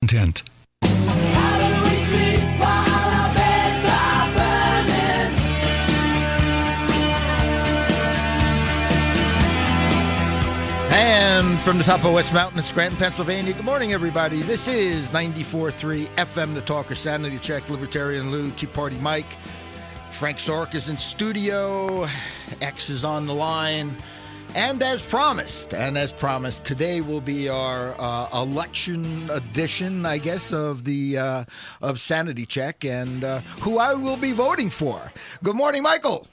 Intent. And from the top of West Mountain in Scranton, Pennsylvania, good morning, everybody. This is 94.3 FM, The Talker, Sanity Check, Libertarian Lou, Tea Party Mike. Frank Sork is in studio. X is on the line. And as promised, today will be our election edition, I guess, of the of Sanity Check and who I will be voting for. Good morning, Michael.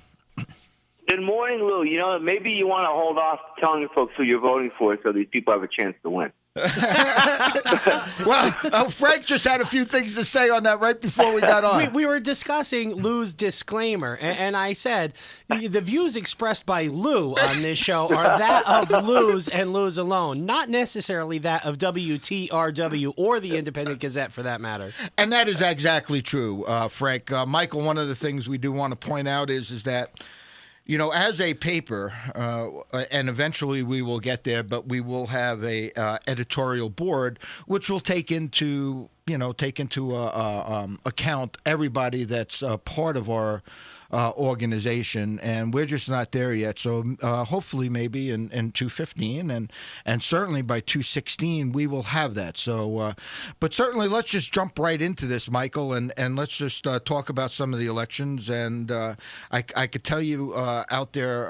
Good morning, Lou. You know, maybe you want to hold off telling folks who you're voting for so these people have a chance to win. Well, Frank just had a few things to say on that right before we got on. We were discussing Lou's disclaimer, and I said the views expressed by Lou on this show are that of Lou's and Lou's alone, not necessarily that of WTRW or the Independent Gazette, for that matter. And that is exactly true, Frank. Michael, one of the things we do want to point out is that, you know, as a paper, and eventually we will get there, but we will have a editorial board which will take into account everybody that's part of our organization, and we're just not there yet. So hopefully maybe in 215 and certainly by 216 we will have that. So but certainly let's just jump right into this, Michael, and let's just talk about some of the elections. And I could tell you out there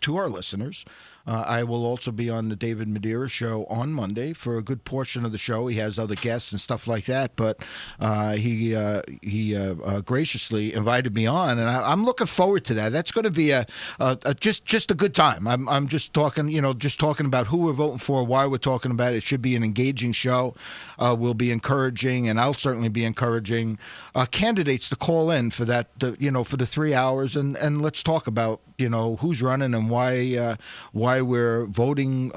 to our listeners, I will also be on the David Madeira show on Monday for a good portion of the show. He has other guests and stuff like that, but he graciously invited me on, and I'm looking forward to that. That's going to be just a good time. I'm just talking about who we're voting for, why we're talking about it. It should be an engaging show. We'll be encouraging, and I'll certainly be encouraging candidates to call in for that, for the 3 hours, and let's talk about who's running and why we're voting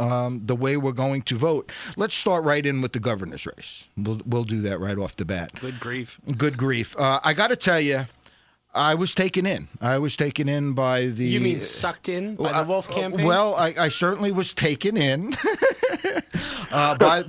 the way we're going to vote. Let's start right in with the governor's race. We'll do that right off the bat. Good grief. I got to tell you, I was taken in. By the... You mean sucked in by the Wolf campaign? Well, I certainly was taken in by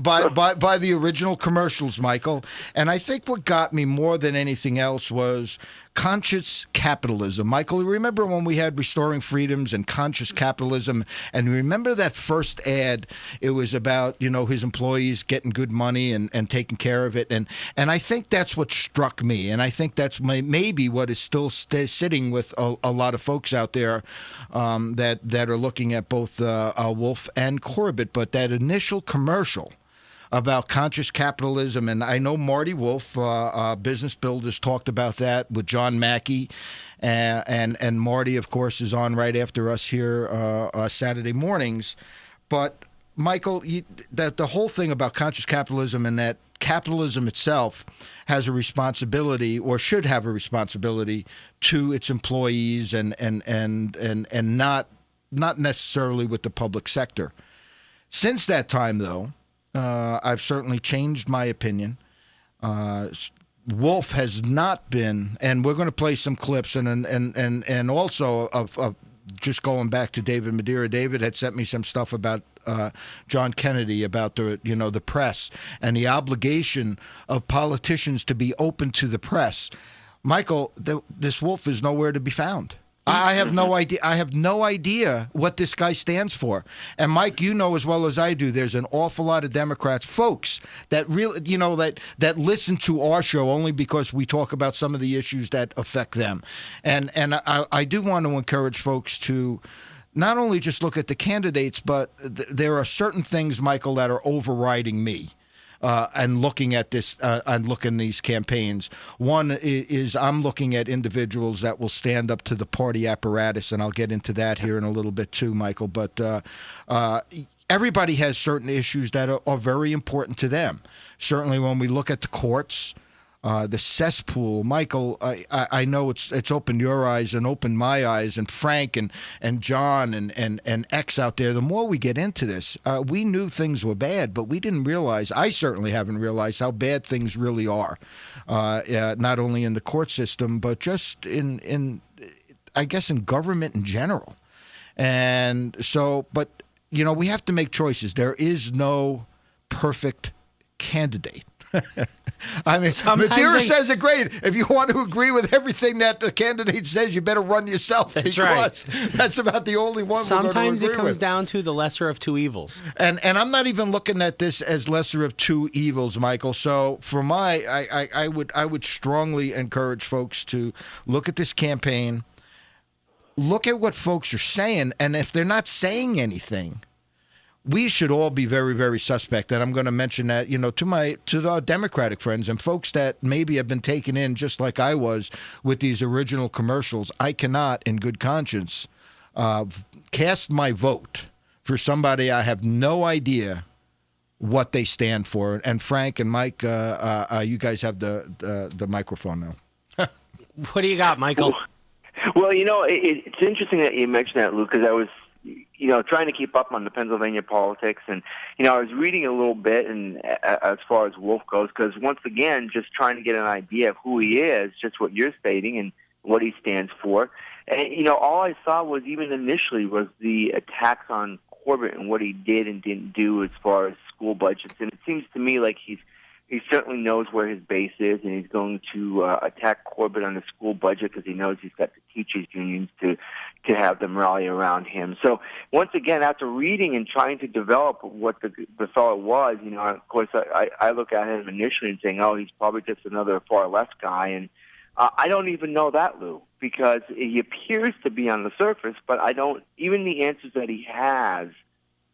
the original commercials, Michael. And I think what got me more than anything else was conscious capitalism. Michael, you remember when we had Restoring Freedoms and conscious capitalism? And remember that first ad? It was about, his employees getting good money and taking care of it. And I think that's what struck me. And I think that's maybe what is still sitting with a lot of folks out there that are looking at both Wolf and Corbett. But that initial commercial about conscious capitalism, and I know Marty Wolf, Business Builders, talked about that with John Mackey, and Marty, of course, is on right after us here Saturday mornings. But Michael, the whole thing about conscious capitalism, and that capitalism itself has a responsibility, or should have a responsibility, to its employees, and not necessarily with the public sector. Since that time, though, I've certainly changed my opinion. Wolf has not been, and we're going to play some clips, and also of just going back to David Madeira. David had sent me some stuff about John Kennedy, about the press and the obligation of politicians to be open to the press. Michael, this Wolf is nowhere to be found. I have no idea. I have no idea what this guy stands for. And Mike, you know as well as I do, there's an awful lot of Democrats, folks, that really, that listen to our show only because we talk about some of the issues that affect them. And I do want to encourage folks to not only just look at the candidates, but there are certain things, Michael, that are overriding me. And looking at this, and looking at these campaigns. One is I'm looking at individuals that will stand up to the party apparatus, and I'll get into that here in a little bit too, Michael. But everybody has certain issues that are very important to them. Certainly when we look at the courts, the cesspool, Michael, I know it's opened your eyes and opened my eyes, and Frank and John and X out there. The more we get into this, we knew things were bad, but we didn't realize, I certainly haven't realized how bad things really are, not only in the court system, but just in I guess in government in general. And so, but, we have to make choices. There is no perfect candidate. I mean, Sometimes Madeira says it great. If you want to agree with everything that the candidate says, you better run yourself. That's because that's about the only one Sometimes we're going to agree it comes with. down to the lesser of two evils. And I'm not even looking at this as lesser of two evils, Michael. So for I would strongly encourage folks to look at this campaign, look at what folks are saying, and if they're not saying anything, we should all be very, very suspect. And I'm going to mention that, to our Democratic friends and folks that maybe have been taken in just like I was with these original commercials. I cannot, in good conscience, cast my vote for somebody I have no idea what they stand for. And Frank and Mike, you guys have the microphone now. What do you got, Michael? Well, it's interesting that you mentioned that, Luke, because I was trying to keep up on the Pennsylvania politics, and I was reading a little bit, and as far as Wolf goes, because once again, just trying to get an idea of who he is, just what you're stating and what he stands for, and all I saw was even initially was the attacks on Corbett and what he did and didn't do as far as school budgets, and it seems to me like he certainly knows where his base is, and he's going to attack Corbett on the school budget because he knows he's got the teachers' unions to have them rally around him. So once again, after reading and trying to develop what the fellow was, of course, I look at him initially and saying, oh, he's probably just another far left guy, and I don't even know that, Lou, because he appears to be on the surface, but I don't, even the answers that he has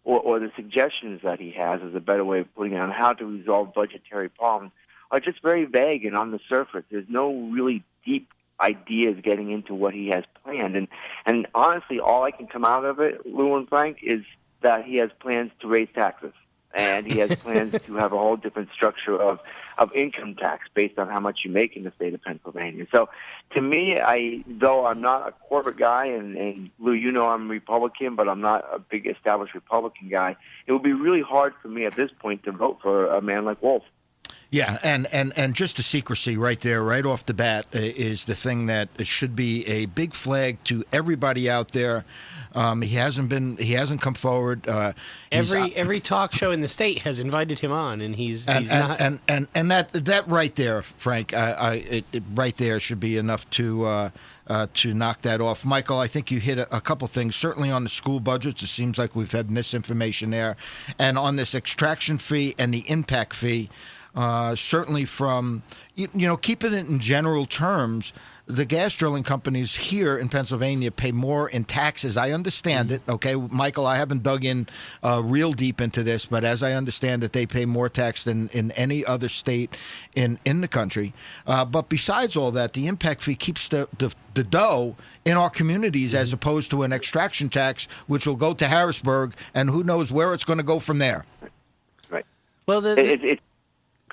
or the suggestions that he has, is a better way of putting it, on how to resolve budgetary problems, are just very vague and on the surface. There's no really deep ideas getting into what he has planned. And honestly, all I can come out of it, Lou and Frank, is that he has plans to raise taxes. And he has plans to have a whole different structure of income tax based on how much you make in the state of Pennsylvania. So to me, though I'm not a Corbett guy, and Lou, I'm Republican, but I'm not a big established Republican guy, it would be really hard for me at this point to vote for a man like Wolf. Yeah, and just the secrecy right there, right off the bat, is the thing that should be a big flag to everybody out there. He hasn't come forward. Every talk show in the state has invited him on, and he's not. And that right there, Frank, it right there should be enough to knock that off. Michael, I think you hit a couple things. Certainly on the school budgets, it seems like we've had misinformation there, and on this extraction fee and the impact fee. Certainly from, keeping it in general terms, the gas drilling companies here in Pennsylvania pay more in taxes. I understand it. Okay, Michael, I haven't dug in real deep into this, but as I understand it, they pay more tax than in any other state in the country. But besides all that, the impact fee keeps the dough in our communities as opposed to an extraction tax, which will go to Harrisburg, and who knows where it's going to go from there. Right. Well,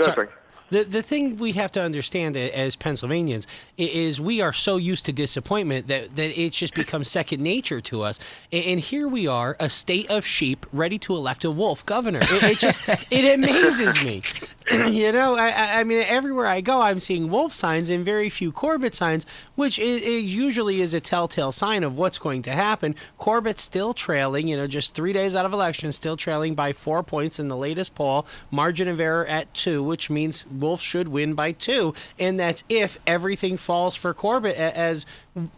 Sorry. The thing we have to understand as Pennsylvanians is we are so used to disappointment that it's just become second nature to us. And here we are, a state of sheep, ready to elect a wolf governor. It amazes me. I mean, everywhere I go, I'm seeing wolf signs and very few Corbett signs, which usually is a telltale sign of what's going to happen. Corbett's still trailing, just 3 days out of election, still trailing by 4 points in the latest poll, margin of error at 2, which means Wolf should win by 2, and that's if everything falls for Corbett, as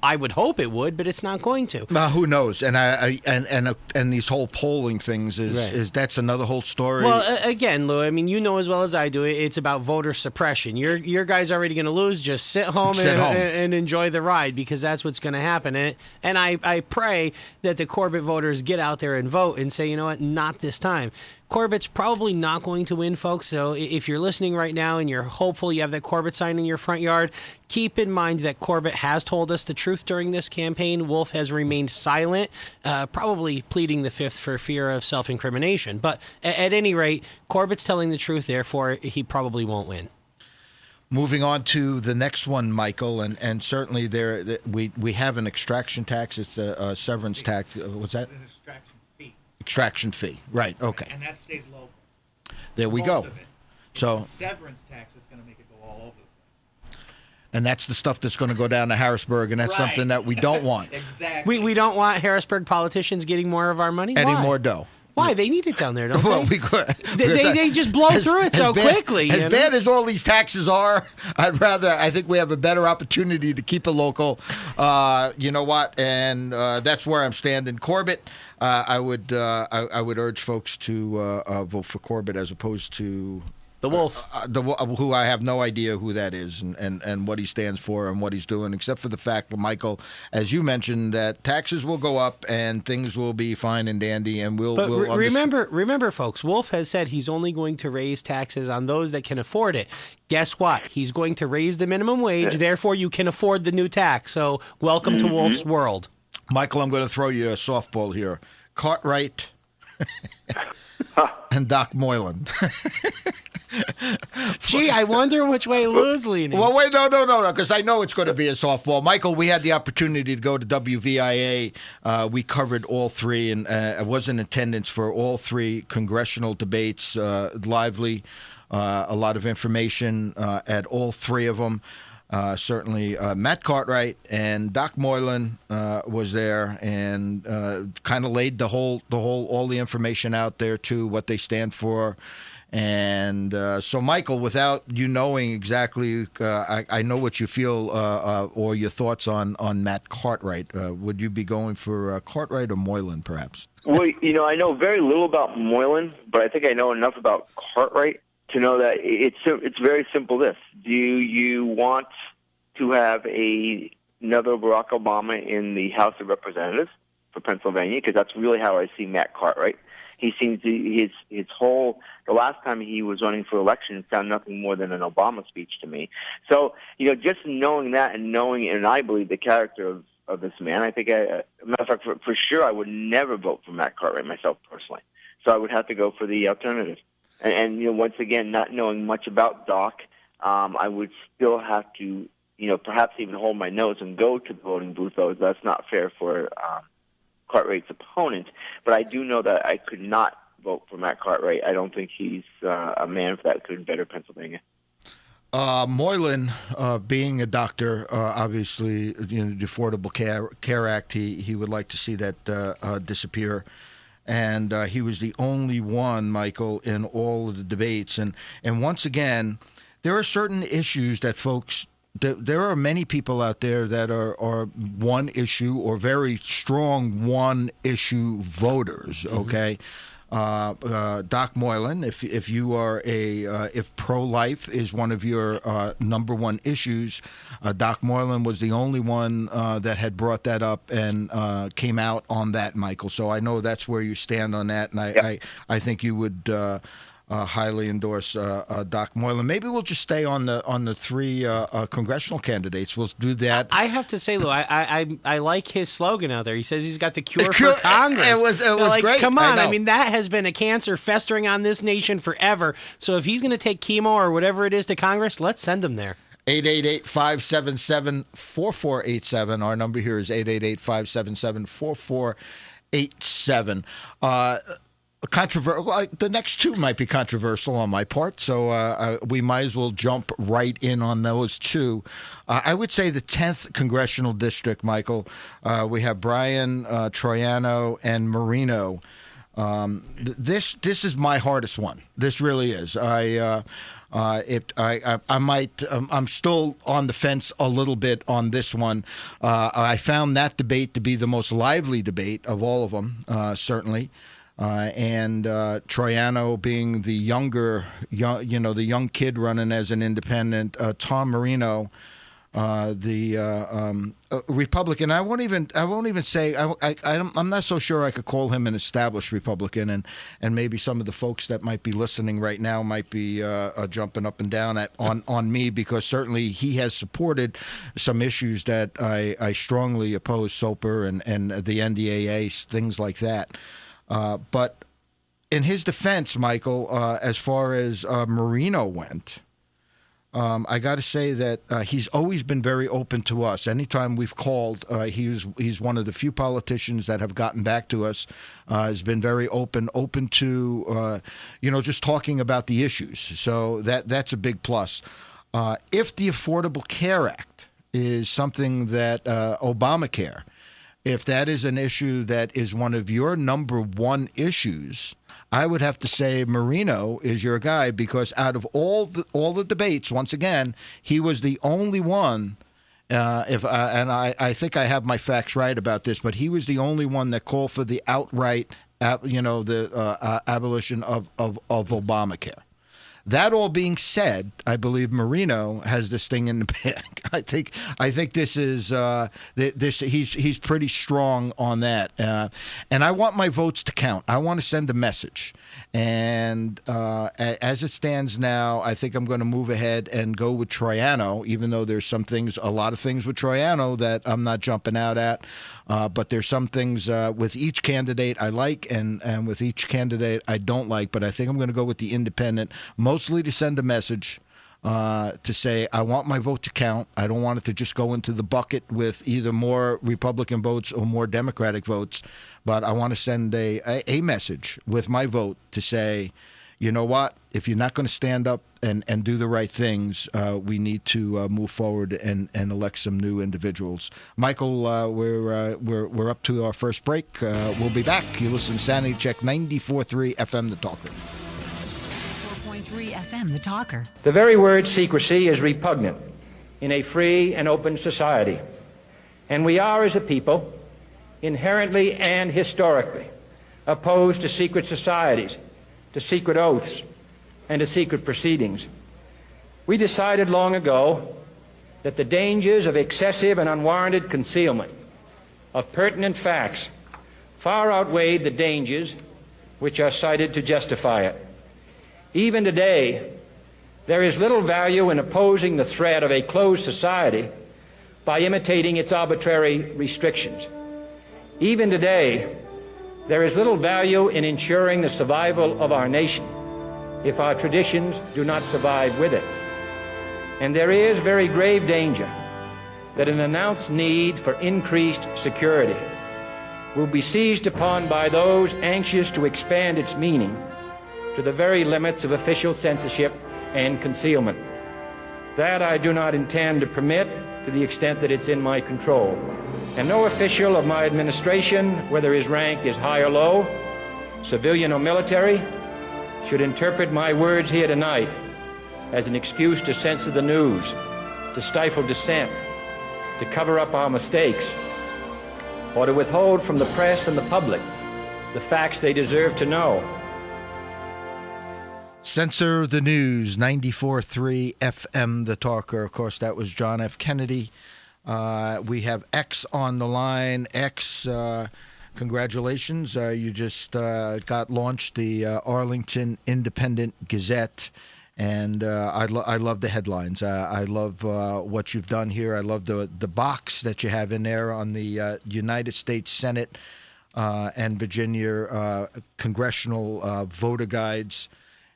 I would hope it would, but it's not going to. Who knows? And these whole polling things is that's another whole story. Well, again, Lou, I mean, as well as I do, it's about voter suppression. Your guy's already going to lose. Just sit home and enjoy the ride, because that's what's going to happen. And I pray that the Corbett voters get out there and vote and say, you know what, not this time. Corbett's probably not going to win, folks. So if you're listening right now and you're hopeful you have that Corbett sign in your front yard, keep in mind that Corbett has told us the truth during this campaign. Wolf has remained silent, probably pleading the fifth for fear of self-incrimination. But at any rate, Corbett's telling the truth, therefore he probably won't win. Moving on to the next one, Michael, and certainly we have an extraction tax. It's a severance tax. What's that? Extraction fee, right? Okay, and that stays local. There we go. So the severance tax is going to make it go all over the place. And that's the stuff that's going to go down to Harrisburg, and that's something that we don't want. Exactly. We don't want Harrisburg politicians getting more of our money. Any more dough. Why? They need it down there, don't Well, they? because They just blow through it so quickly. As bad as all these taxes are, I think we have a better opportunity to keep it local. You know what? And that's where I'm standing. Corbett, I would urge folks to vote for Corbett as opposed to the Wolf. Who I have no idea who that is and what he stands for and what he's doing, except for the fact, Michael, as you mentioned, that taxes will go up and things will be fine and dandy, and we'll remember, folks, Wolf has said he's only going to raise taxes on those that can afford it. Guess what? He's going to raise the minimum wage, therefore you can afford the new tax. So welcome to Wolf's world. Michael, I'm going to throw you a softball here. Cartwright and Doc Moylan. Gee, I wonder which way Lou's leaning. Well, wait, no, because I know it's going to be a softball. Michael, we had the opportunity to go to WVIA. We covered all three, and I was in attendance for all three congressional debates, lively, a lot of information at all three of them. Certainly, Matt Cartwright and Doc Moylan was there and kind of laid all the information out there too, what they stand for. And so, Michael, without you knowing exactly, I know what you feel or your thoughts on Matt Cartwright. Would you be going for Cartwright or Moylan, perhaps? Well, I know very little about Moylan, but I think I know enough about Cartwright to know that it's very simple. Do you want to have another Barack Obama in the House of Representatives for Pennsylvania? Because that's really how I see Matt Cartwright. He seems to, the last time he was running for election, it sounded nothing more than an Obama speech to me. So, just knowing that and I believe the character of this man, I think, matter of fact, for sure, I would never vote for Matt Cartwright myself personally. So I would have to go for the alternative. And once again, not knowing much about Doc, I would still have to, perhaps even hold my nose and go to the voting booth, though that's not fair for Cartwright's opponent. But I do know that I could not vote for Matt Cartwright. I don't think he's a man that could better Pennsylvania. Moylan, being a doctor, obviously, the Affordable Care Act, he would like to see that disappear. And he was the only one, Michael, in all of the debates. And once again, there are certain issues that folks, there are many people out there that are one issue or very strong one issue voters. Okay, Doc Moylan, if you are if pro-life is one of your number one issues, Doc Moylan was the only one that had brought that up and came out on that, Michael. So I know that's where you stand on that, and I think you would. Highly endorse Doc Moylan. Maybe we'll just stay on the three congressional candidates. We'll do that. I have to say, Lou, I like his slogan out there. He says he's got the cure for Congress. It was great. Come on, I mean that has been a cancer festering on this nation forever. So if he's going to take chemo or whatever it is to Congress, let's send him there. 888-577-4487. Our number here is 888-577-4487. The next two might be controversial on my part, so we might as well jump right in on those two. I would say the 10th Congressional District, Michael, we have Brian, Troiano, and Marino. This is my hardest one. This really is. I'm still on the fence a little bit on this one. I found that debate to be the most lively debate of all of them, certainly. And Troiano being the the young kid running as an independent, Tom Marino, the Republican. I won't even say I'm not so sure I could call him an established Republican, and maybe some of the folks that might be listening right now might be jumping up and down on me, because certainly he has supported some issues that I strongly oppose, SOPR and the NDAA, things like that. But in his defense, Michael, as far as Marino went, I got to say that he's always been very open to us. Anytime we've called, he's one of the few politicians that have gotten back to us. Has been very open to just talking about the issues. So that's a big plus. If the Affordable Care Act is something that Obamacare. if that is an issue that is one of your number one issues, I would have to say Marino is your guy, because out of all the debates, once again, he was the only one. I think I have my facts right about this, but he was the only one that called for the outright, abolition of Obamacare. That all being said, I believe Marino has this thing in the bag. I think this is he's pretty strong on that, and I want my votes to count. I want to send a message, and as it stands now, I think I'm going to move ahead and go with Troiano, even though there's a lot of things with Troiano that I'm not jumping out at. But there's some things with each candidate I like and with each candidate I don't like. But I think I'm going to go with the independent, mostly to send a message to say I want my vote to count. I don't want it to just go into the bucket with either more Republican votes or more Democratic votes. But I want to send a message with my vote to say, you know what? If you're not going to stand up and do the right things, we need to move forward and elect some new individuals. Michael, we're up to our first break. We'll be back. You listen to Sanity Check 94.3 FM, The Talker. 4.3 FM, The Talker. The very word secrecy is repugnant in a free and open society. And we are, as a people, inherently and historically opposed to secret societies, to secret oaths, and to secret proceedings. We decided long ago that the dangers of excessive and unwarranted concealment of pertinent facts far outweighed the dangers which are cited to justify it. Even today, there is little value in opposing the threat of a closed society by imitating its arbitrary restrictions. Even today, there is little value in ensuring the survival of our nation if our traditions do not survive with it. And there is very grave danger that an announced need for increased security will be seized upon by those anxious to expand its meaning to the very limits of official censorship and concealment. That I do not intend to permit to the extent that it's in my control. And no official of my administration, whether his rank is high or low, civilian or military, should interpret my words here tonight as an excuse to censor the news, to stifle dissent, to cover up our mistakes, or to withhold from the press and the public the facts they deserve to know. Censor the News, 94.3 FM, The Talker. Of course, that was John F. Kennedy. We have X on the line. X, congratulations. You just got launched, the Arlington Independent Gazette. And I love the headlines. I love what you've done here. I love the box that you have in there on the United States Senate and Virginia congressional voter guides,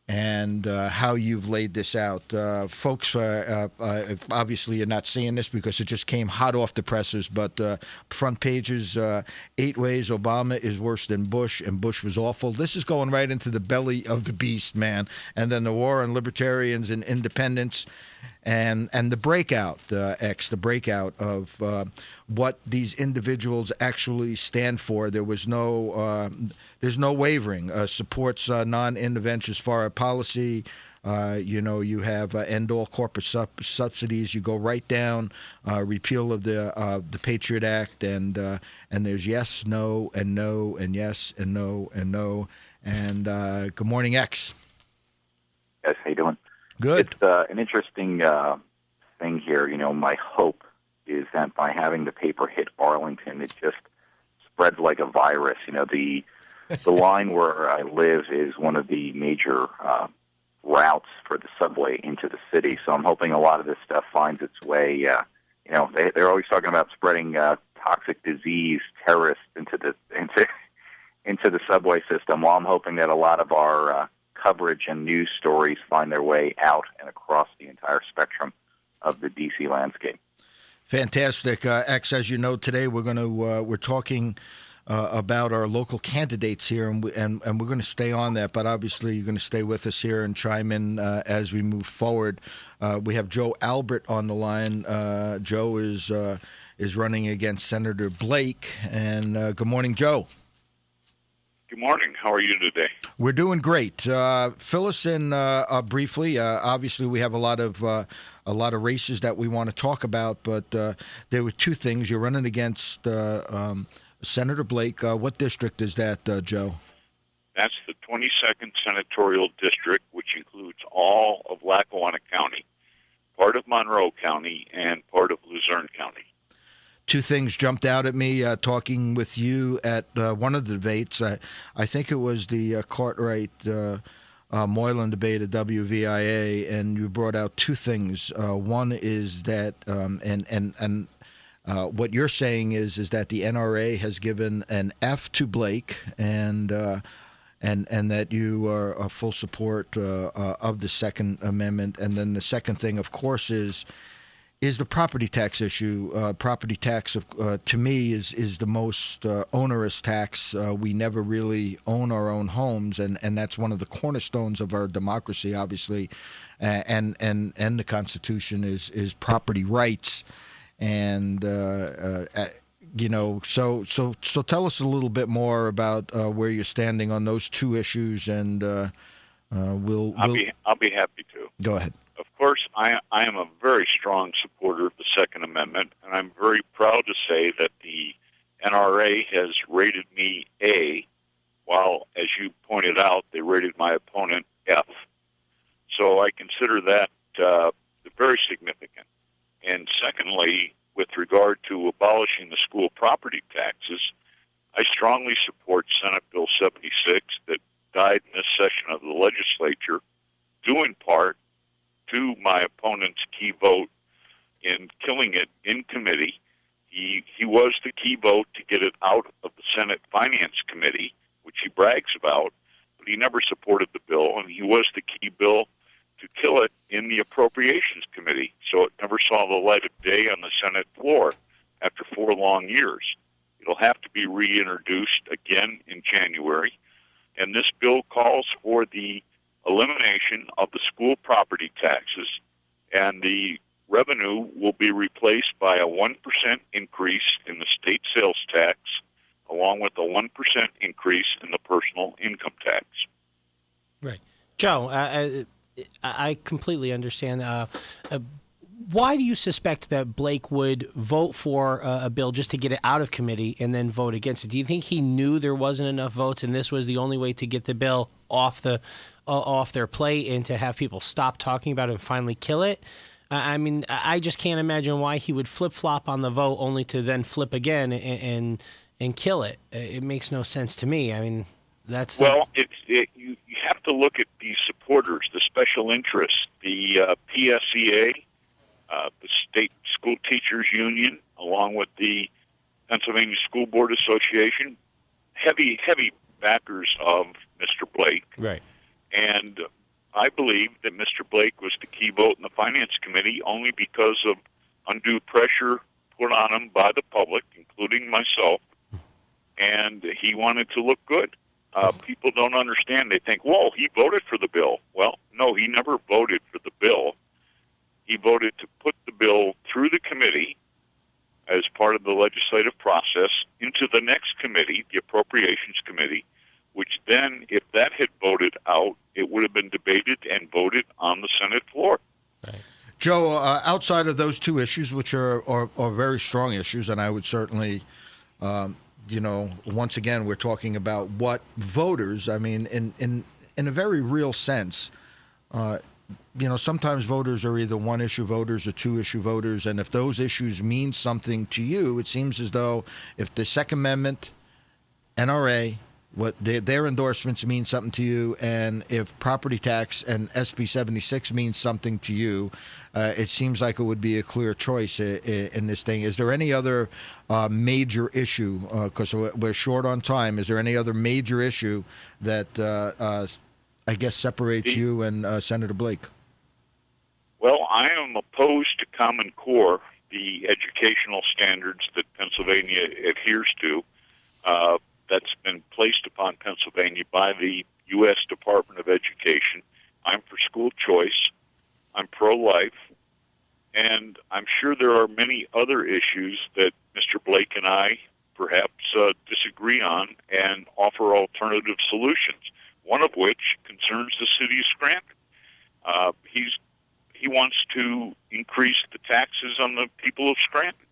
and how you've laid this out. Folks, obviously you're not seeing this because it just came hot off the presses, but front pages, 8 ways Obama is worse than Bush, and Bush was awful. This is going right into the belly of the beast, man. And then the war on libertarians and independents, and the breakout, the breakout of what these individuals actually stand for. There's no wavering. Supports non-interventionist foreign policy. You have end all corporate subsidies. You go right down repeal of the Patriot Act, and there's yes, no, and no, and yes, and no, and no. And good morning, X. Yes, how you doing? Good. It's an interesting thing here. My hope is that by having the paper hit Arlington, it just spreads like a virus. The line where I live is one of the major routes for the subway into the city. So I'm hoping a lot of this stuff finds its way. They're always talking about spreading toxic disease, terrorists into the subway system. Well, I'm hoping that a lot of our coverage and news stories find their way out and across the entire spectrum of the D.C. landscape. Fantastic. X, as you know, today we're talking about our local candidates here, and we're going to stay on that, but obviously you're going to stay with us here and chime in as we move forward. We have Joe Albert on the line. Joe is is running against Senator Blake. And good morning, Joe. Good morning. How are you today? We're doing great. Fill us in briefly. Obviously, we have a lot of races that we want to talk about, but there were two things. You're running against Senator Blake. What district is that, Joe? That's the 22nd Senatorial District, which includes all of Lackawanna County, part of Monroe County, and part of Luzerne County. Two things jumped out at me talking with you at one of the debates. I think it was the Cartwright Moylan debate at WVIA, and you brought out two things. One is that, and what you're saying is that the NRA has given an F to Blake, and that you are a full support of the Second Amendment. And then the second thing, of course, is the property tax issue. Property tax, to me, is the most onerous tax. We never really own our own homes, and that's one of the cornerstones of our democracy, obviously, and the Constitution is property rights. And so tell us a little bit more about where you're standing on those two issues, and I'll be happy to. Go ahead. Of course, I am a very strong supporter of the Second Amendment, and I'm very proud to say that the NRA has rated me A, while, as you pointed out, they rated my opponent F. So I consider that very significant. And secondly, with regard to abolishing the school property taxes, I strongly support Senate Bill 76 that died in this session of the legislature, due in part to my opponent's key vote in killing it in committee. He was the key vote to get it out of the Senate Finance Committee, which he brags about, but he never supported the bill, and he was the key bill to kill it in the Appropriations Committee, so it never saw the light of day on the Senate floor after 4 long years. It'll have to be reintroduced again in January, and this bill calls for the elimination of the school property taxes, and the revenue will be replaced by a 1% increase in the state sales tax, along with a 1% increase in the personal income tax. Right. Joe, I completely understand. Why do you suspect that Blake would vote for a bill just to get it out of committee and then vote against it? Do you think he knew there wasn't enough votes and this was the only way to get the bill off their plate and to have people stop talking about it and finally kill it? I mean, I just can't imagine why he would flip-flop on the vote only to then flip again and kill it. It makes no sense to me. I mean, that's... Well, you have to look at the supporters, the special interests, the PSEA, the State School Teachers Union, along with the Pennsylvania School Board Association, heavy backers of Mr. Blake. Right. And I believe that Mr. Blake was the key vote in the Finance Committee only because of undue pressure put on him by the public, including myself, and he wanted to look good. People don't understand. They think, whoa, he voted for the bill. Well, no, he never voted for the bill. He voted to put the bill through the committee as part of the legislative process into the next committee, the Appropriations Committee, which then, if that had voted out, it would have been debated and voted on the Senate floor. Right. Joe, outside of those two issues, which are very strong issues, and I would certainly, once again, we're talking about what voters, I mean, in a very real sense, sometimes voters are either one-issue voters or two-issue voters, and if those issues mean something to you, it seems as though if the Second Amendment, NRA, what their endorsements mean something to you, and if property tax and SB 76 means something to you, it seems like it would be a clear choice in this thing. Is there any other major issue, because we're short on time, is there any other major issue that I guess separates you and Senator Blake? Well, I am opposed to Common Core, the educational standards that Pennsylvania adheres to. That's been placed upon Pennsylvania by the U.S. Department of Education. I'm for school choice. I'm pro-life. And I'm sure there are many other issues that Mr. Blake and I perhaps disagree on and offer alternative solutions, one of which concerns the city of Scranton. He wants to increase the taxes on the people of Scranton.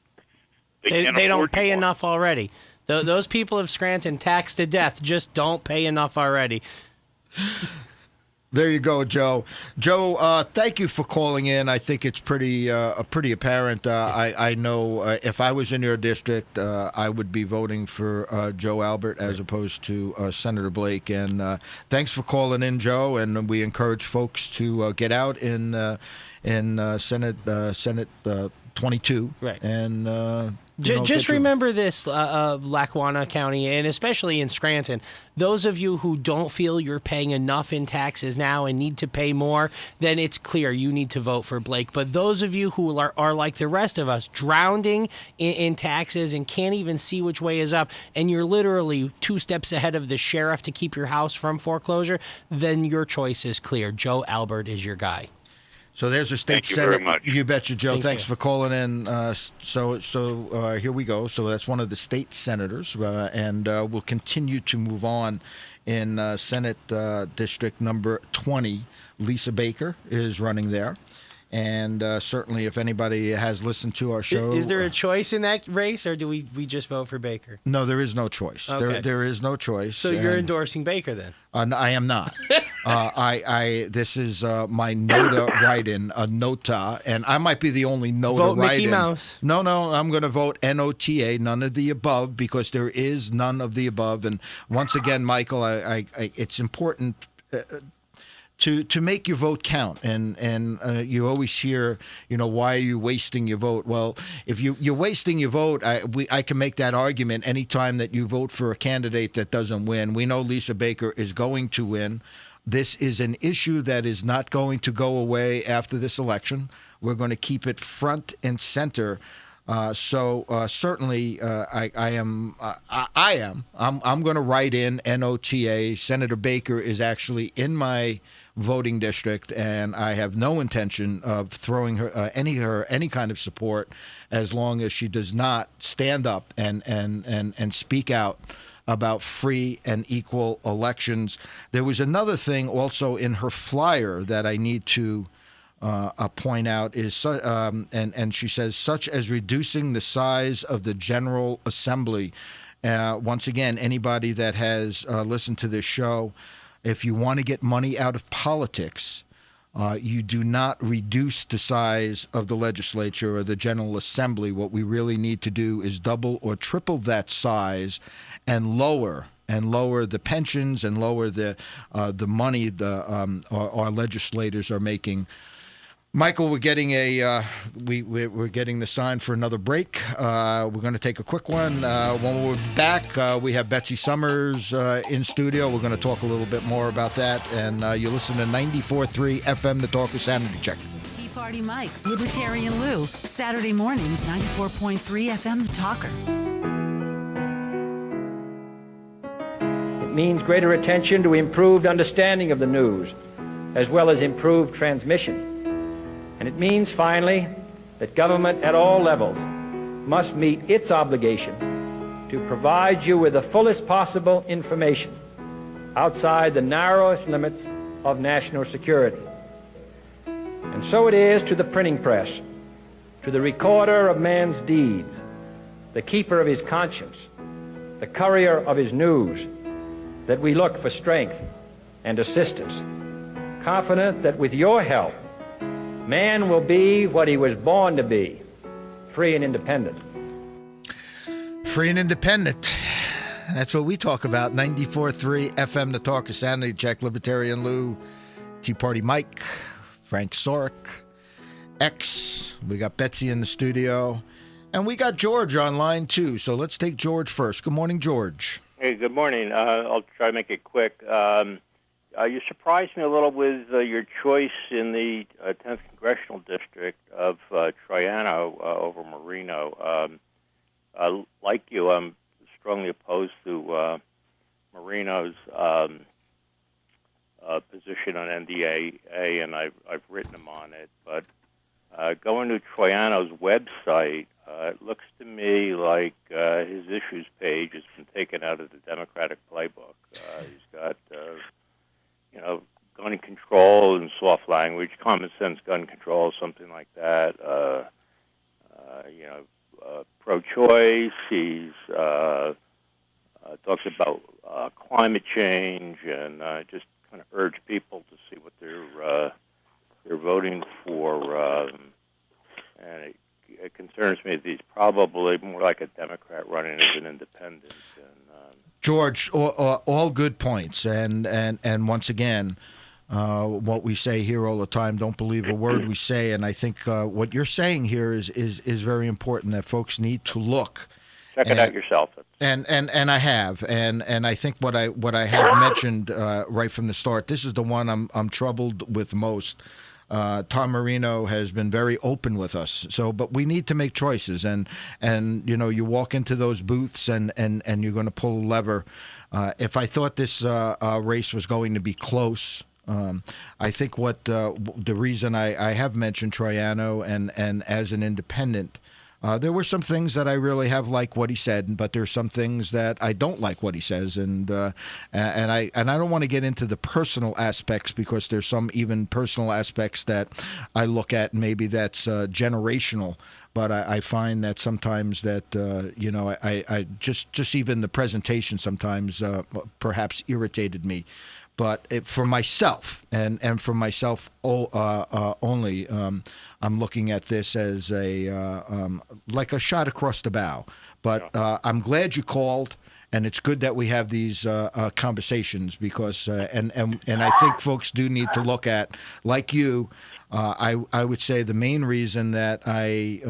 They don't pay enough already. Those people of Scranton, taxed to death, just don't pay enough already. There you go, Joe. Joe, thank you for calling in. I think it's pretty apparent. I know if I was in your district, I would be voting for Joe Albert as opposed to Senator Blake. And thanks for calling in, Joe. And we encourage folks to get out in Senate 22. Right. And just remember this, Lackawanna County, and especially in Scranton, those of you who don't feel you're paying enough in taxes now and need to pay more, then it's clear you need to vote for Blake. But those of you who are like the rest of us, drowning in taxes and can't even see which way is up, and you're literally 2 steps ahead of the sheriff to keep your house from foreclosure, then your choice is clear. Joe Albert is your guy. So there's a state Thank you senate. very much. You betcha, Joe. Thanks you. for calling in. So here we go. So that's one of the state senators, and we'll continue to move on in Senate District number 20. Lisa Baker is running there. And certainly, if anybody has listened to our show, Is there a choice in that race, or do we just vote for Baker? No, there is no choice. Okay. There is no choice. So you're endorsing Baker then? I am not. This is my NOTA write-in, a NOTA, and I might be the only NOTA Vote write-in. Mickey Mouse. No, I'm going to vote NOTA, none of the above, because there is none of the above. And once again, Michael, it's important to make your vote count, and you always hear, why are you wasting your vote? Well, if you're wasting your vote, I can make that argument anytime that you vote for a candidate that doesn't win. We know Lisa Baker is going to win. This is an issue that is not going to go away after this election. We're going to keep it front and center. Certainly, I'm going to write in NOTA. Senator Baker is actually in my voting district, and I have no intention of throwing her any kind of support as long as she does not stand up and speak out about free and equal elections. There was another thing also in her flyer that I need to point out is, and she says, such as reducing the size of the General Assembly. Once again, anybody that has listened to this show, if you want to get money out of politics, you do not reduce the size of the legislature or the General Assembly. What we really need to do is double or triple that size and lower the pensions and lower the money our legislators are making. Michael, we're getting we're getting the sign for another break. We're going to take a quick one. When we're back, we have Betsy Summers in studio. We're going to talk a little bit more about that. And you listen to 94.3 FM, The Talk of Sanity Check. Tea Party Mike, Libertarian Lou, Saturday mornings, 94.3 FM, The Talker. It means greater attention to improved understanding of the news, as well as improved transmission. And it means, finally, that government at all levels must meet its obligation to provide you with the fullest possible information outside the narrowest limits of national security. And so it is to the printing press, to the recorder of man's deeds, the keeper of his conscience, the courier of his news, that we look for strength and assistance, confident that with your help, man will be what he was born to be, free and independent. Free and independent. That's what we talk about. 94.3 FM, The Talk of Sanity Check, Libertarian Lou, Tea Party Mike, Frank Sorek, X. We got Betsy in the studio. And we got George online, too. So let's take George first. Good morning, George. Hey, good morning. I'll try to make it quick. You surprised me a little with your choice in the 10th Congressional District of Troiano over Marino. Like you, I'm strongly opposed to Marino's position on NDAA, and I've written him on it. But going to Troiano's website, it looks to me like his issues page has been taken out of the Democratic playbook. He's got, gun control in soft language, common sense gun control, something like that. Pro-choice. He's talks about climate change, and just kind of urge people to see what they're voting for. And it concerns me that he's probably more like a Democrat running as an independent. And, George, all good points, and once again, what we say here all the time, don't believe a word we say, and I think what you're saying here is very important, that folks need to look. Check it out yourself. And I have, and I think what I have mentioned right from the start, this is the one I'm troubled with most. Tom Marino has been very open with us. But we need to make choices, and you walk into those booths and you're going to pull a lever. If I thought this race was going to be close, I think what the reason I have mentioned Troiano and as an independent. There were some things that I really have liked what he said, but there's some things that I don't like what he says, and I don't want to get into the personal aspects, because there's some even personal aspects that I look at, and maybe that's generational. But I find that sometimes that I just even the presentation sometimes perhaps irritated me. But for myself, and for myself only, I'm looking at this as like a shot across the bow. But I'm glad you called, and it's good that we have these conversations, because and I think folks do need to look at, like you. I would say the main reason that I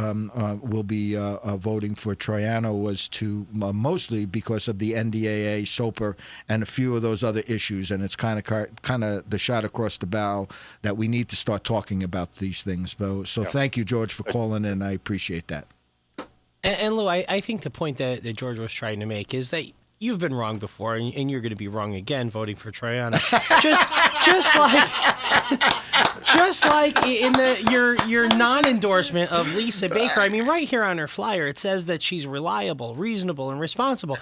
will be voting for Troiano was mostly because of the NDAA, SOPR, and a few of those other issues, and it's kind of the shot across the bow that we need to start talking about these things. So thank you, George, for calling in. I appreciate that. And Lou, I think the point that George was trying to make is that you've been wrong before, and you're going to be wrong again voting for Troiano. Just like in your non-endorsement of Lisa Baker. I mean, right here on her flyer, it says that she's reliable, reasonable, and responsible.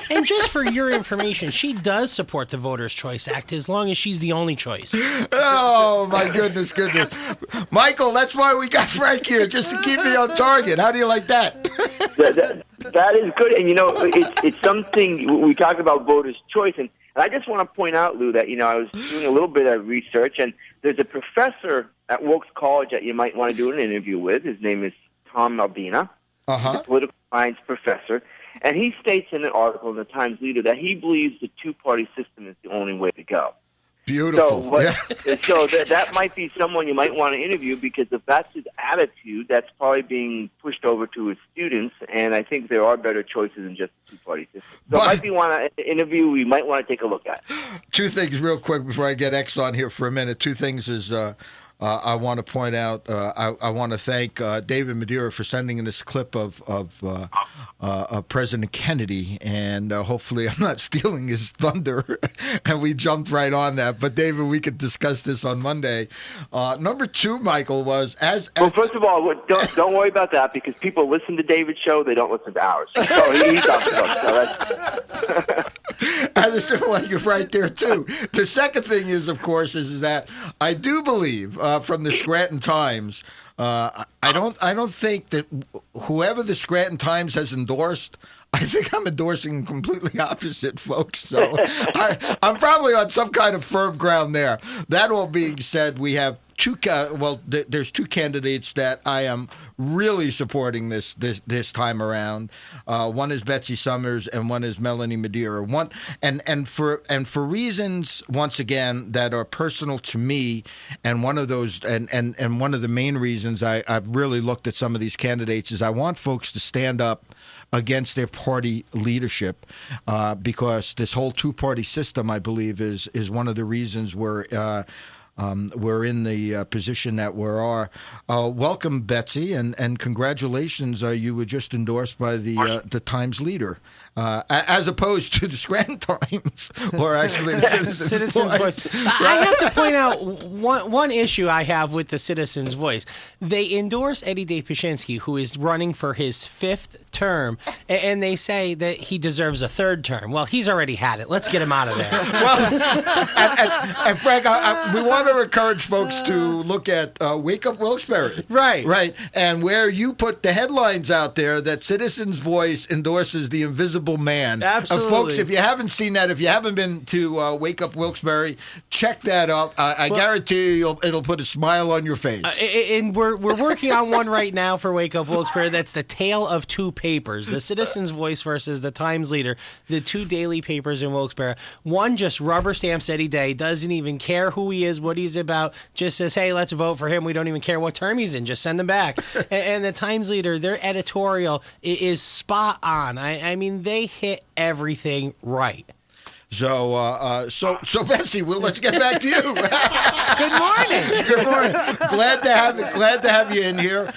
And just for your information, she does support the Voters' Choice Act as long as she's the only choice. Oh, my goodness. Michael, that's why we got Frank here, just to keep me on target. How do you like that? That is good. And, it's something we talk about voters' choice. And I just want to point out, Lou, that, I was doing a little bit of research, and there's a professor at Wilkes College that you might want to do an interview with. His name is Tom Albina. He's a political science professor. And he states in an article in the Times Leader that he believes the two-party system is the only way to go. Beautiful. So that might be someone you might want to interview, because if that's his attitude, that's probably being pushed over to his students, and I think there are better choices than just the two-party system. So it might be one interview we might want to take a look at. Two things real quick before I get X on here for a minute. Two things is I want to point out, I want to thank David Madeira for sending in this clip of President Kennedy, and hopefully I'm not stealing his thunder, and we jumped right on that. But David, we could discuss this on Monday. Number two, Michael, was well, first of all, don't worry about that, because people listen to David's show, they don't listen to ours. So he talks about well, you're right there too. The second thing is, of course, is that I do believe from the Scranton Times. I don't think that whoever the Scranton Times has endorsed, I think I'm endorsing completely opposite, folks. So I'm probably on some kind of firm ground there. That all being said, we have there's two candidates that I am really supporting this time around. One is Betsy Summers, and one is Melanie Madeira. One and for reasons, once again, that are personal to me, and one of those and one of the main reasons I've really looked at some of these candidates is I want folks to stand up against their party leadership, because this whole two-party system, I believe, is one of the reasons where we're in the position that we are. Welcome, Betsy, and congratulations. You were just endorsed by the Times Leader, as opposed to the Scranton Times, or actually the Citizens Voice. I have to point out one issue I have with the Citizens Voice. They endorse Eddie DePashinsky, who is running for his 5th term, and they say that he deserves a 3rd term. Well, he's already had it. Let's get him out of there. Well, and Frank, we want to encourage folks to look at Wake Up Wilkes-Barre. Right. And where you put the headlines out there that Citizens Voice endorses the Invisible Man. Absolutely. Folks, if you haven't seen that, if you haven't been to Wake Up Wilkes-Barre, check that out. I guarantee you it'll put a smile on your face. And we're working on one right now for Wake Up Wilkes-Barre. That's the tale of two papers, the Citizens Voice versus the Times Leader, the 2 daily papers in Wilkes-Barre. One just rubber stamps Eddie Day, doesn't even care who he is, what he's about, just says, hey, let's vote for him. We don't even care what term he's in. Just send him back. And the Times Leader, their editorial is spot on. I mean, they hit everything right. So Betsy, let's get back to you. Good morning. Good morning. Glad to have you in here.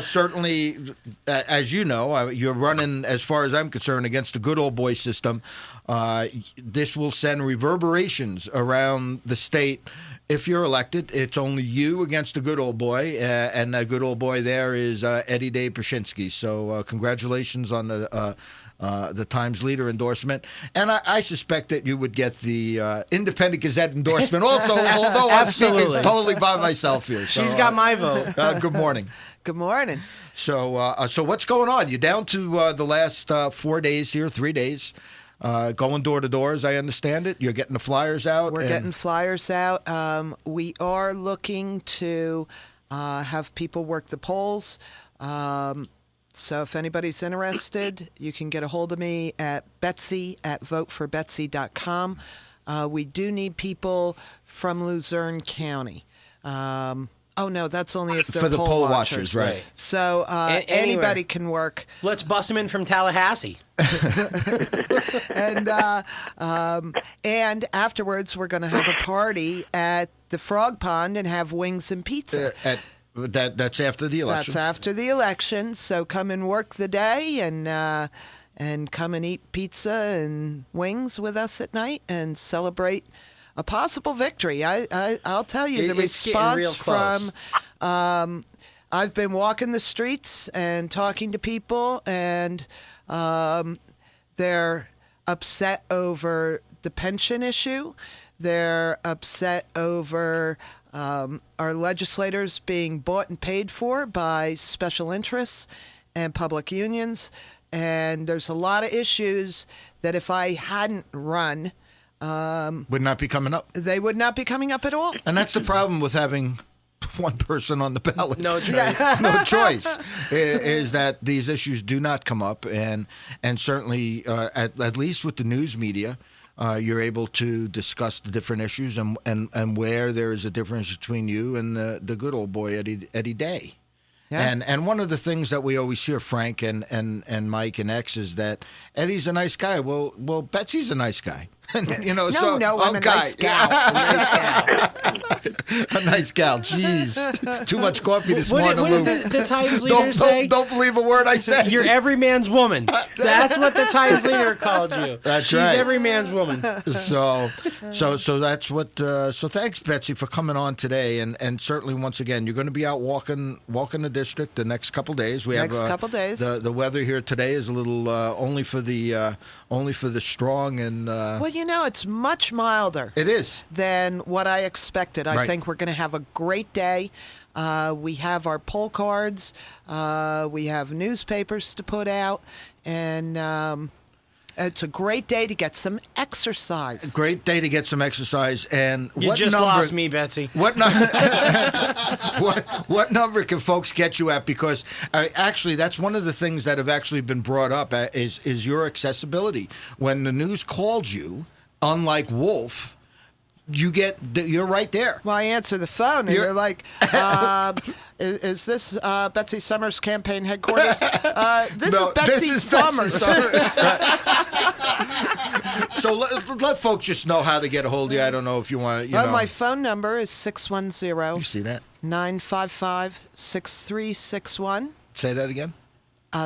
Certainly, as you know, you're running, as far as I'm concerned, against the good old boy system. This will send reverberations around the state. If you're elected, it's only you against the good old boy, and that good old boy there is Eddie Day-Pashinsky. So congratulations on the Times Leader endorsement. And I suspect that you would get the Independent Gazette endorsement also, although I'm speaking totally by myself here. So, she's got my vote. Good morning. Good morning. So what's going on? You're down to the last 4 days here, 3 days. Going door to door, as I understand it. You're getting the flyers out. We're getting flyers out. We are looking to have people work the polls. So if anybody's interested, you can get a hold of me at betsy@voteforbetsy.com. We do need people from Luzerne County. Oh, no, that's only if they're for the poll watchers, right. So anybody can work. Let's bust them in from Tallahassee. And afterwards, we're going to have a party at the Frog Pond and have wings and pizza. That's after the election. That's after the election. So come and work the day and come and eat pizza and wings with us at night and celebrate a possible victory. I'll tell you, the response from I've been walking the streets and talking to people, and they're upset over the pension issue. They're upset over our legislators being bought and paid for by special interests and public unions. And there's a lot of issues that if I hadn't run, would not be coming up. They would not be coming up at all. And that's the problem with having one person on the ballot. No choice. No choice is that these issues do not come up. And certainly, at least with the news media, you're able to discuss the different issues and where there is a difference between you and the good old boy, Eddie Day. Yeah. And one of the things that we always hear, Frank and Mike and X, is that Eddie's a nice guy. Well, Betsy's a nice guy. I'm a nice gal. A nice gal. Jeez. Too much coffee this morning, What Lou. did the Times Leader say? Don't believe a word I say. You're every man's woman. That's what the Times Leader called you. That's right. She's every man's woman. So that's what. So thanks, Betsy, for coming on today, and certainly once again, you're going to be out walking the district the next couple days. Couple days. The weather here today is a little only for the strong and. Well, it's much milder. It is than what I expected. I think we're going to have a great day. We have our poll cards. We have newspapers to put out, and it's a great day to get some exercise. A great day to get some exercise. And you what just number, lost me, Betsy. What what number can folks get you at? Because actually, that's one of the things that have actually been brought up is your accessibility. When the news calls you, unlike Wolf, you're right there. Well, I answer the phone, and they're like, is this Betsy Summers' campaign headquarters? This is Betsy Summers. So let folks just know how to get a hold of you. I don't know if you want to, My phone number is 610. You see that? 955-6361. Say that again.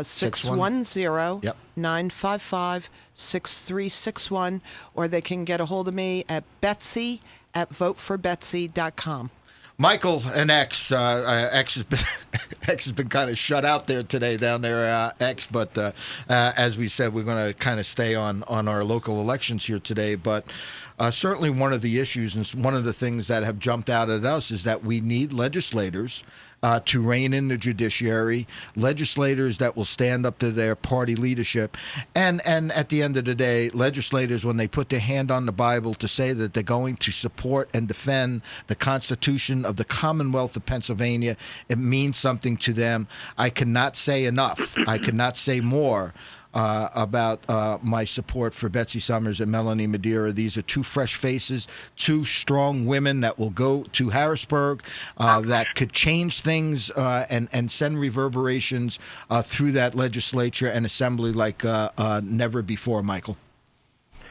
610 Yep. 955-6361, or they can get a hold of me at Betsy@voteforbetsy.com. Michael and X. X has been kind of shut out there today down there, X. But as we said, we're going to kind of stay on our local elections here today. But certainly one of the issues and one of the things that have jumped out at us is that we need legislators to rein in the judiciary, legislators that will stand up to their party leadership, and at the end of the day, legislators, when they put their hand on the Bible to say that they're going to support and defend the Constitution of the Commonwealth of Pennsylvania, it means something to them. I cannot say enough. I cannot say more about my support for Betsy Summers and Melanie Madeira. These are two fresh faces, two strong women that will go to Harrisburg that could change things and send reverberations through that legislature and assembly like never before, Michael.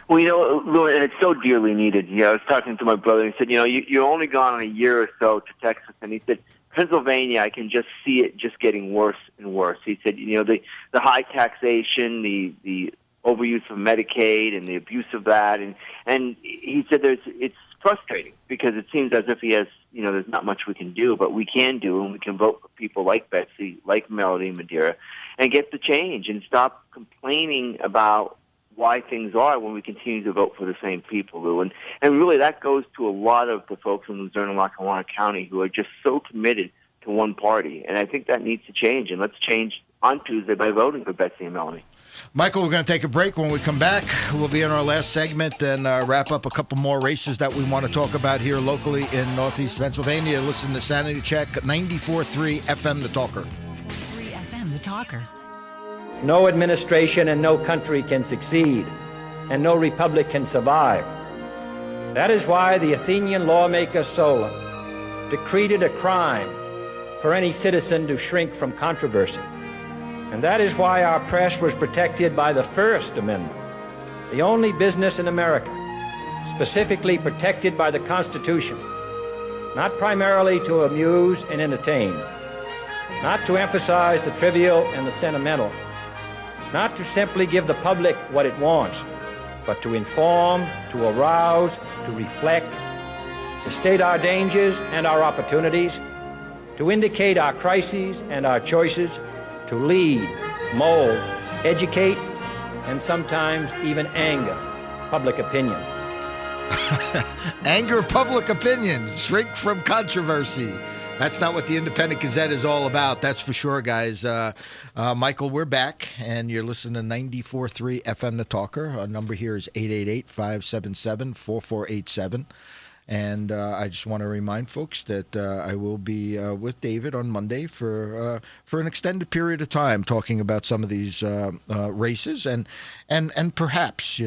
Well, Lou, and it's so dearly needed. I was talking to my brother, and he said, you're only gone a year or so to Texas, and he said, Pennsylvania, I can just see it just getting worse and worse. He said, the high taxation, the overuse of Medicaid, and the abuse of that, and he said it's frustrating because it seems as if he has, there's not much we can do, but we can do, and we can vote for people like Betsy, like Melody Madeira, and get the change and stop complaining about why things are when we continue to vote for the same people, Lou. And really that goes to a lot of the folks in Luzerne and Lackawanna County who are just so committed to one party. And I think that needs to change. And let's change on Tuesday by voting for Betsy and Melanie. Michael, we're going to take a break. When we come back, we'll be in our last segment and wrap up a couple more races that we want to talk about here locally in Northeast Pennsylvania. Listen to Sanity Check, 94.3 FM The Talker. 3 FM The Talker. No administration and no country can succeed, and no republic can survive. That is why the Athenian lawmaker Solon decreed it a crime for any citizen to shrink from controversy. And that is why our press was protected by the First Amendment, the only business in America specifically protected by the Constitution, not primarily to amuse and entertain, not to emphasize the trivial and the sentimental, not to simply give the public what it wants, but to inform, to arouse, to reflect, to state our dangers and our opportunities, to indicate our crises and our choices, to lead, mold, educate, and sometimes even anger public opinion. Anger public opinion, shrink from controversy. That's not what the Independent Gazette is all about. That's for sure, guys. Michael, we're back, and you're listening to 94.3 FM The Talker. Our number here is 888-577-4487. And I just want to remind folks that I will be with David on Monday for an extended period of time, talking about some of these races and perhaps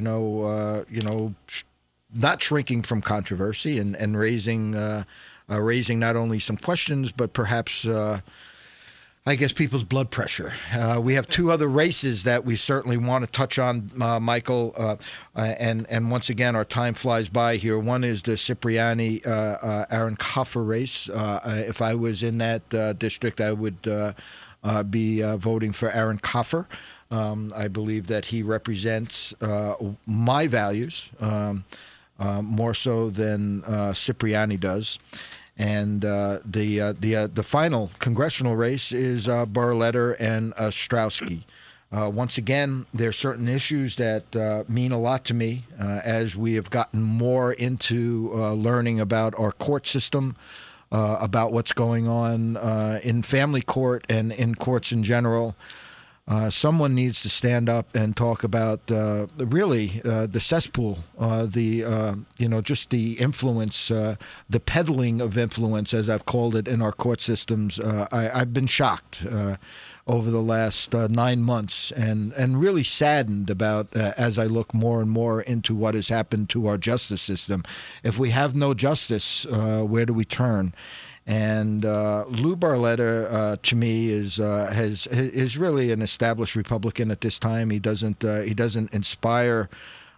not shrinking from controversy and raising not only some questions but perhaps. I guess people's blood pressure. We have two other races that we certainly want to touch on, Michael. And once again, our time flies by here. One is the Cipriani Aaron Koffer race. If I was in that district, I would be voting for Aaron Koffer. I believe that he represents my values more so than Cipriani does. And the final congressional race is Barletta and Ostrowski. Once again, there are certain issues that mean a lot to me as we have gotten more into learning about our court system, about what's going on in family court and in courts in general. Someone needs to stand up and talk about the cesspool, just the influence, the peddling of influence, as I've called it, in our court systems. I've been shocked over the last 9 months and really saddened about as I look more and more into what has happened to our justice system. If we have no justice, where do we turn? And Lou Barletta, to me, is really an established Republican at this time. He doesn't inspire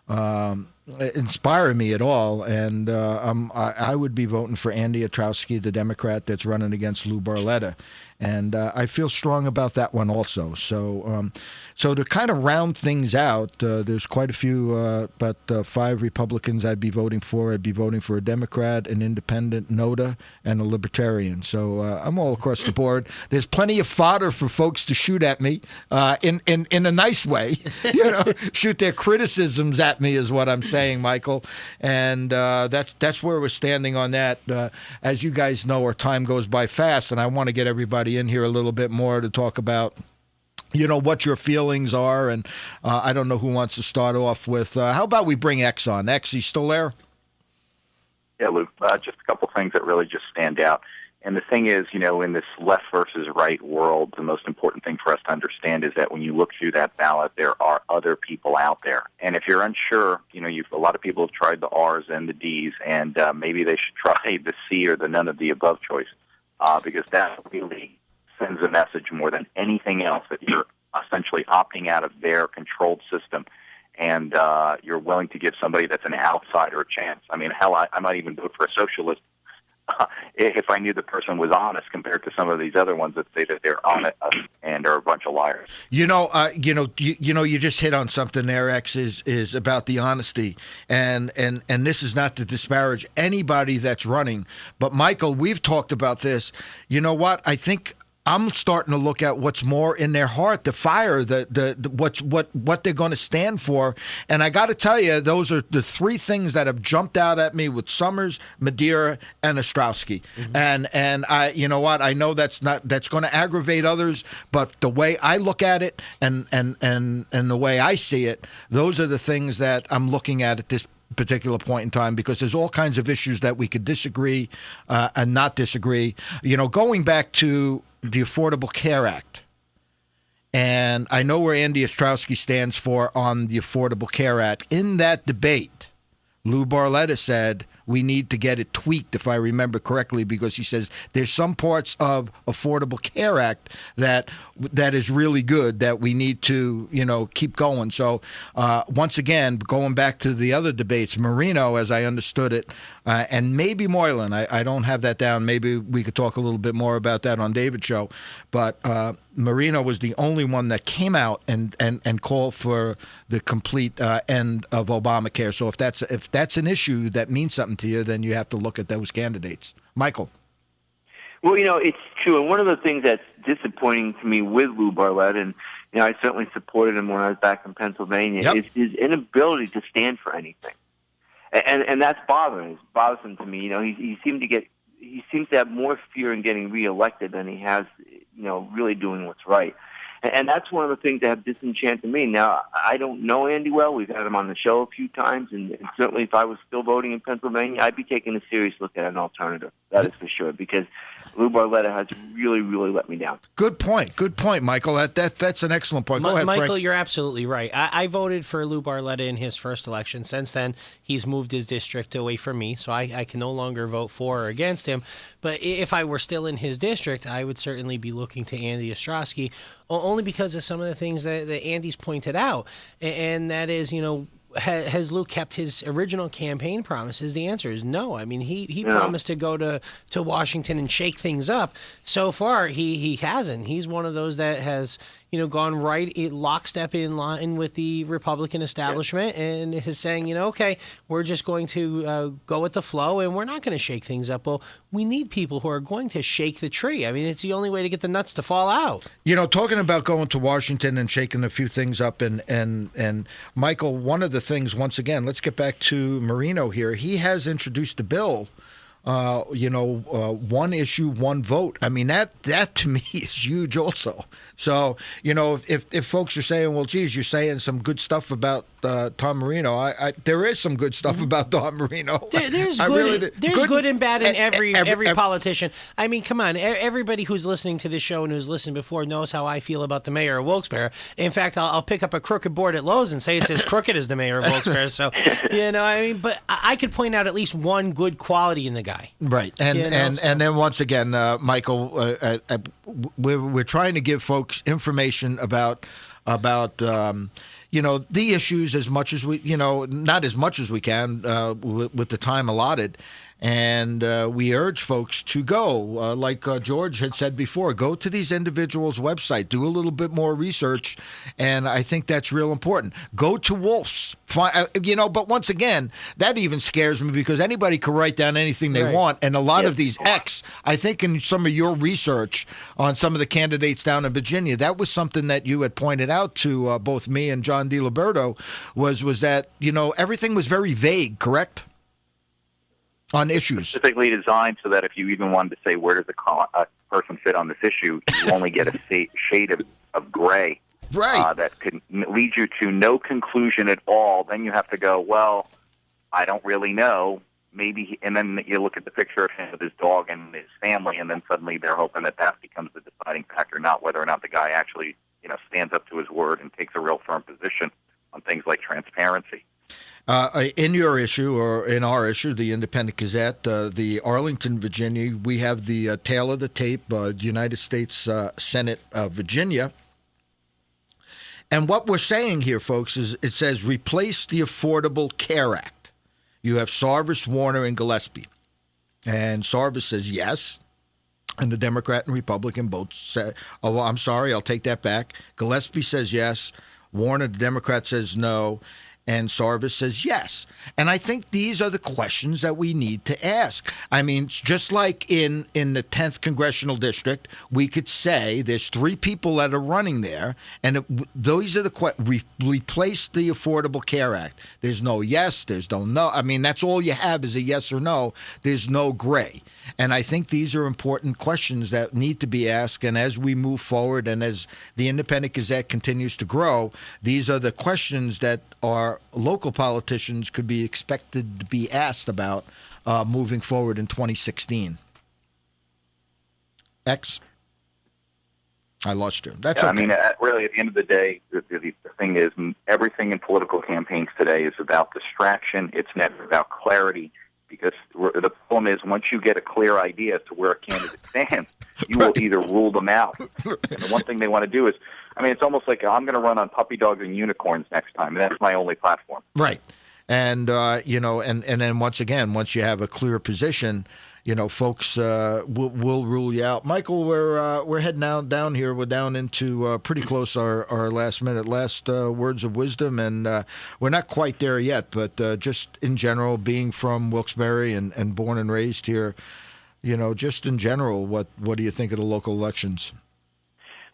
inspire me at all, and I would be voting for Andy Ostrowski, the Democrat that's running against Lou Barletta, and I feel strong about that one also. So, so to kind of round things out, there's quite a few, about 5 Republicans I'd be voting for. I'd be voting for a Democrat, an independent, NOTA, and a Libertarian. So I'm all across the board. There's plenty of fodder for folks to shoot at me in a nice way. Shoot their criticisms at me is what I'm saying, Michael. And that's where we're standing on that. As you guys know, our time goes by fast, and I want to get everybody in here a little bit more to talk about what your feelings are, and I don't know who wants to start off with. How about we bring X on? X, he's still there? Yeah, Luke, just a couple things that really just stand out. And the thing is, in this left versus right world, the most important thing for us to understand is that when you look through that ballot, there are other people out there. And if you're unsure, a lot of people have tried the R's and the D's, and maybe they should try the C or the none of the above choice, because that really sends a message more than anything else that you're essentially opting out of their controlled system, and you're willing to give somebody that's an outsider a chance. I mean, hell, I might even vote for a socialist if I knew the person was honest, compared to some of these other ones that say that they're honest and are a bunch of liars. You just hit on something there, X, is about the honesty, and this is not to disparage anybody that's running, but Michael, we've talked about this. You know what? I think I'm starting to look at what's more in their heart, the fire, what they're going to stand for. And I got to tell you, those are the 3 things that have jumped out at me with Summers, Madeira, and Ostrowski. Mm-hmm. And I, I know that's going to aggravate others, but the way I look at it and the way I see it, those are the things that I'm looking at this particular point in time, because there's all kinds of issues that we could disagree and not disagree. Going back to the Affordable Care Act, and I know where Andy Ostrowski stands for on the Affordable Care Act. In that debate, Lou Barletta said we need to get it tweaked, if I remember correctly, because he says there's some parts of Affordable Care Act that is really good that we need to, keep going. So once again, going back to the other debates, Marino, as I understood it, and maybe Moylan, I don't have that down. Maybe we could talk a little bit more about that on David's show. But Marino was the only one that came out and called for the complete end of Obamacare. So if that's an issue that means something to you, then you have to look at those candidates. Michael. Well, it's true. And one of the things that's disappointing to me with Lou Barletta, and I certainly supported him when I was back in Pennsylvania, is his inability to stand for anything. And that's bothersome. It's bothersome to me. He seems to have more fear in getting reelected than he has, really doing what's right. And that's one of the things that have disenchanted me. Now, I don't know Andy well. We've had him on the show a few times, and certainly if I was still voting in Pennsylvania, I'd be taking a serious look at an alternative. That is for sure, because Lou Barletta has really, really let me down. Good point, Michael. That's an excellent point. Go ahead, Michael, Frank. You're absolutely right. I voted for Lou Barletta in his first election. Since then, he's moved his district away from me, so I can no longer vote for or against him. But if I were still in his district, I would certainly be looking to Andy Ostrowski, only because of some of the things that Andy's pointed out. And that is, has Lou kept his original campaign promises? The answer is no. I mean, he promised to go to Washington and shake things up. So far, he hasn't. He's one of those that has gone right lockstep in line with the Republican establishment and is saying, okay, we're just going to go with the flow and we're not going to shake things up. Well, we need people who are going to shake the tree. I mean, it's the only way to get the nuts to fall out. Talking about going to Washington and shaking a few things up, and Michael, one of the things, once again, let's get back to Marino here. He has introduced a bill. One issue, one vote. I mean, that to me is huge also. So, if folks are saying, well, geez, you're saying some good stuff about Tom Marino, there is some good stuff about Tom Marino. There's good and bad in every politician. I mean, come on. Everybody who's listening to this show and who's listened before knows how I feel about the mayor of Wilkes-Barre. In fact, I'll pick up a crooked board at Lowe's and say it's as crooked as the mayor of Wilkes-Barre. So, but I could point out at least one good quality in the guy. guy. Right, and then once again, Michael, we're trying to give folks information about the issues as much as we, not as much as we can with the time allotted. And we urge folks to go, like George had said before, go to these individuals' website, do a little bit more research, and I think that's real important. Go to Wolf's, but once again, that even scares me because anybody can write down anything they want, and a lot of these I think in some of your research on some of the candidates down in Virginia, that was something that you had pointed out to both me and John DiLiberto, was that, everything was very vague, correct? On issues. Specifically designed so that if you even wanted to say where does a person fit on this issue, you only get a shade of gray. Right. That could lead you to no conclusion at all. Then you have to go, well, I don't really know. Maybe, and then you look at the picture of him with his dog and his family, and then suddenly they're hoping that becomes the deciding factor, not whether or not the guy actually, stands up to his word and takes a real firm position on things like transparency. In your issue, or in our issue, the Independent Gazette, the Arlington, Virginia, we have the tail of the tape, United States Senate of Virginia. And what we're saying here, folks, is it says replace the Affordable Care Act. You have Sarvis, Warner, and Gillespie. And Sarvis says yes. And the Democrat and Republican both say, oh, I'm sorry, I'll take that back. Gillespie says yes. Warner, the Democrat, says no. And Sarvis says yes. And I think these are the questions that we need to ask. I mean, just like in the 10th Congressional District, we could say there's 3 people that are running there, and those are the questions. Replace the Affordable Care Act. There's no yes, there's no no. I mean, that's all you have is a yes or no. There's no gray. And I think these are important questions that need to be asked. And as we move forward and as the Independent Gazette continues to grow, these are the questions that our local politicians could be expected to be asked about moving forward in 2016. I lost you. That's okay. I mean, really, at the end of the day, the thing is, everything in political campaigns today is about distraction. It's never about clarity. Because the problem is, once you get a clear idea as to where a candidate stands, you will either rule them out. And the one thing they want to do is, it's almost like I'm going to run on puppy dogs and unicorns next time, and that's my only platform. Right. And, and then once again, once you have a clear position, folks will rule you out. Michael, we're heading down here. We're down into pretty close our last words of wisdom, and we're not quite there yet. But just in general, being from Wilkes-Barre and born and raised here, just in general, what do you think of the local elections?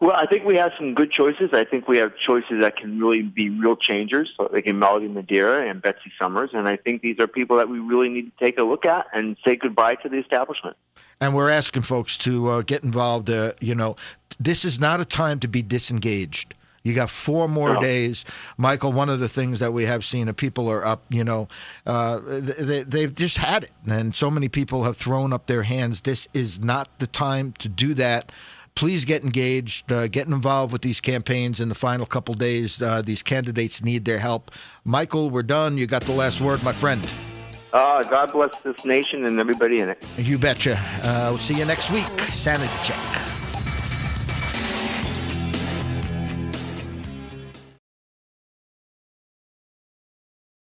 Well, I think we have some good choices. I think we have choices that can really be real changers, like Melody Madeira and Betsy Summers. And I think these are people that we really need to take a look at and say goodbye to the establishment. And we're asking folks to get involved. This is not a time to be disengaged. You got 4 more days. Michael, one of the things that we have seen, people are up, they've just had it. And so many people have thrown up their hands. This is not the time to do that. Please get engaged, get involved with these campaigns in the final couple days. These candidates need their help. Michael, we're done. You got the last word, my friend. God bless this nation and everybody in it. You betcha. We'll see you next week. Sanity Check.